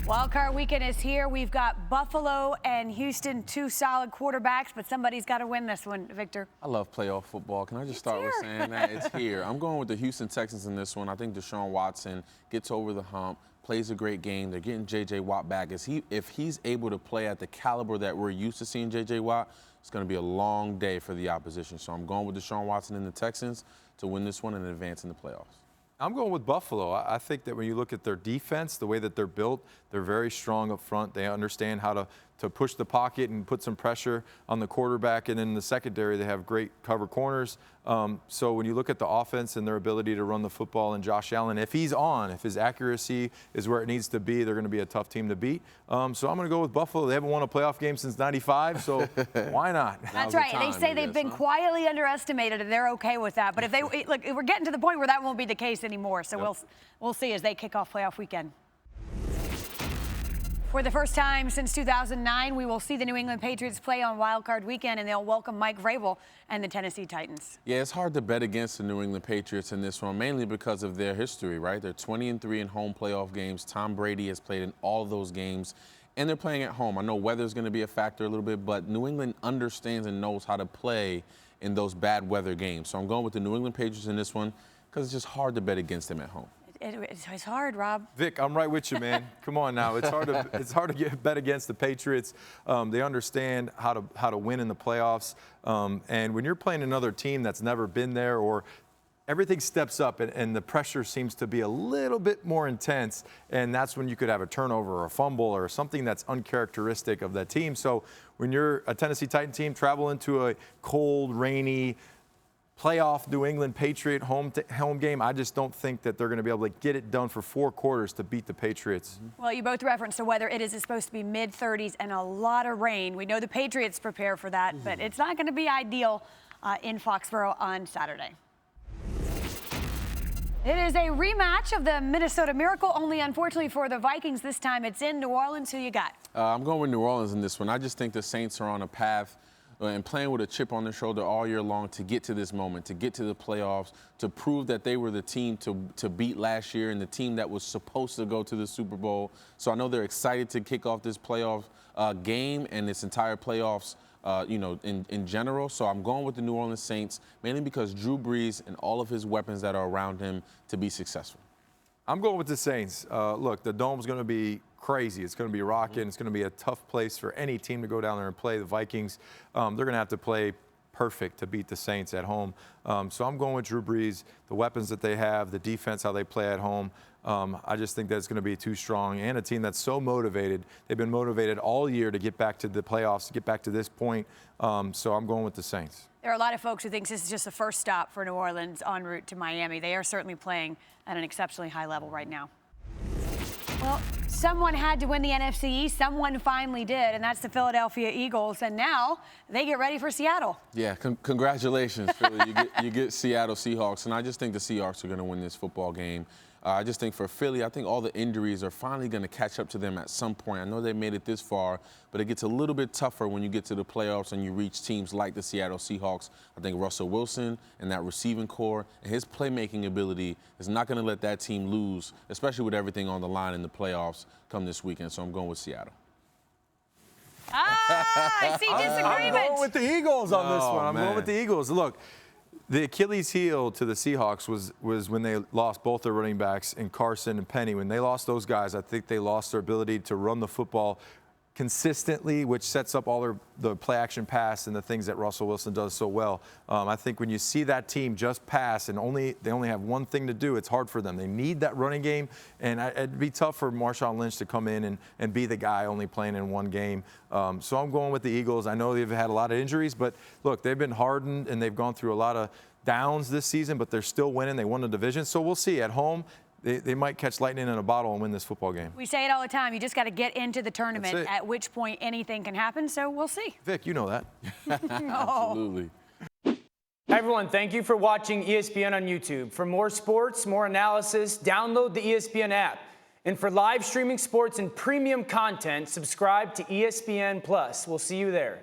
Wild card weekend is here. We've got Buffalo and Houston, two solid quarterbacks, but somebody's got to win this one, Victor. I love playoff football. Can I just start with saying that? It's here. I'm going with the Houston Texans in this one. I think Deshaun Watson gets over the hump, plays a great game. They're getting J.J. Watt back. If he's able to play at the caliber that we're used to seeing J.J. Watt, it's going to be a long day for the opposition. So I'm going with Deshaun Watson and the Texans to win this one and advance in the playoffs. I'm going with Buffalo. I think that when you look at their defense, the way that they're built, they're very strong up front. They understand how to push the pocket and put some pressure on the quarterback. And in the secondary, they have great cover corners. So when you look at the offense and their ability to run the football, and Josh Allen, if he's on, if his accuracy is where it needs to be, they're going to be a tough team to beat. So I'm going to go with Buffalo. They haven't won a playoff game since '95, so why not? That's right. They say they've been quietly underestimated, and they're okay with that. But if we're getting to the point where that won't be the case anymore. So we'll see as they kick off playoff weekend. For the first time since 2009, we will see the New England Patriots play on Wild Card Weekend, and they'll welcome Mike Vrabel and the Tennessee Titans. Yeah, it's hard to bet against the New England Patriots in this one, mainly because of their history, right? They're 20-3 in home playoff games. Tom Brady has played in all of those games, and they're playing at home. I know weather's going to be a factor a little bit, but New England understands and knows how to play in those bad weather games. So I'm going with the New England Patriots in this one because it's just hard to bet against them at home. It's hard, Rob. Vic, I'm right with you, man. Come on now. It's hard to bet against the Patriots. They understand how to win in the playoffs. And when you're playing another team that's never been there, or everything steps up and the pressure seems to be a little bit more intense, and that's when you could have a turnover or a fumble or something that's uncharacteristic of that team. So when you're a Tennessee Titan team, travel into a cold, rainy, playoff New England Patriot home game, I just don't think that they're going to be able to get it done for 4 quarters to beat the Patriots. Well, you both referenced the weather. It is supposed to be mid-30s and a lot of rain. We know the Patriots prepare for that, but it's not going to be ideal in Foxborough on Saturday. It is a rematch of the Minnesota Miracle, only unfortunately for the Vikings this time. It's in New Orleans. Who you got? I'm going with New Orleans in this one. I just think the Saints are on a path and playing with a chip on their shoulder all year long to get to this moment, to get to the playoffs, to prove that they were the team to beat last year and the team that was supposed to go to the Super Bowl. So I know they're excited to kick off this playoff game and this entire playoffs, in general. So I'm going with the New Orleans Saints, mainly because Drew Brees and all of his weapons that are around him to be successful. I'm going with the Saints. Look, the Dome's going to be crazy. It's going to be rocking. It's going to be a tough place for any team to go down there and play. The Vikings, they're going to have to play perfect to beat the Saints at home. So I'm going with Drew Brees, the weapons that they have, the defense, how they play at home. I just think that's going to be too strong, and a team that's so motivated. They've been motivated all year to get back to the playoffs, to get back to this point. So I'm going with the Saints. There are a lot of folks who think this is just the first stop for New Orleans en route to Miami. They are certainly playing at an exceptionally high level right now. Well, someone had to win the NFC East. Someone finally did, and that's the Philadelphia Eagles. And now they get ready for Seattle. Yeah, congratulations, Philly. You get Seattle Seahawks, and I just think the Seahawks are going to win this football game. I just think for Philly, I think all the injuries are finally going to catch up to them at some point. I know they made it this far, but it gets a little bit tougher when you get to the playoffs and you reach teams like the Seattle Seahawks. I think Russell Wilson and that receiving core and his playmaking ability is not going to let that team lose, especially with everything on the line in the playoffs come this weekend. So I'm going with Seattle. I see disagreement. I'm going with the Eagles on this one. I'm man. going with the Eagles. Look, the Achilles heel to the Seahawks was when they lost both their running backs in Carson and Penny. When they lost those guys, I think they lost their ability to run the football consistently, which sets up all the play action pass and the things that Russell Wilson does so well. I think when you see that team just pass and they only have one thing to do, it's hard for them. They need that running game, and it'd be tough for Marshawn Lynch to come in and be the guy only playing in one game. So I'm going with the Eagles. I know they've had a lot of injuries, but look, they've been hardened and they've gone through a lot of downs this season, but they're still winning. They won the division, so we'll see. At home, they might catch lightning in a bottle and win this football game. We say it all the time. You just got to get into the tournament, at which point anything can happen, so we'll see. Vic, you know that. Absolutely. Hi, everyone. Thank you for watching ESPN on YouTube. For more sports, more analysis, download the ESPN app. And for live streaming sports and premium content, subscribe to ESPN+. We'll see you there.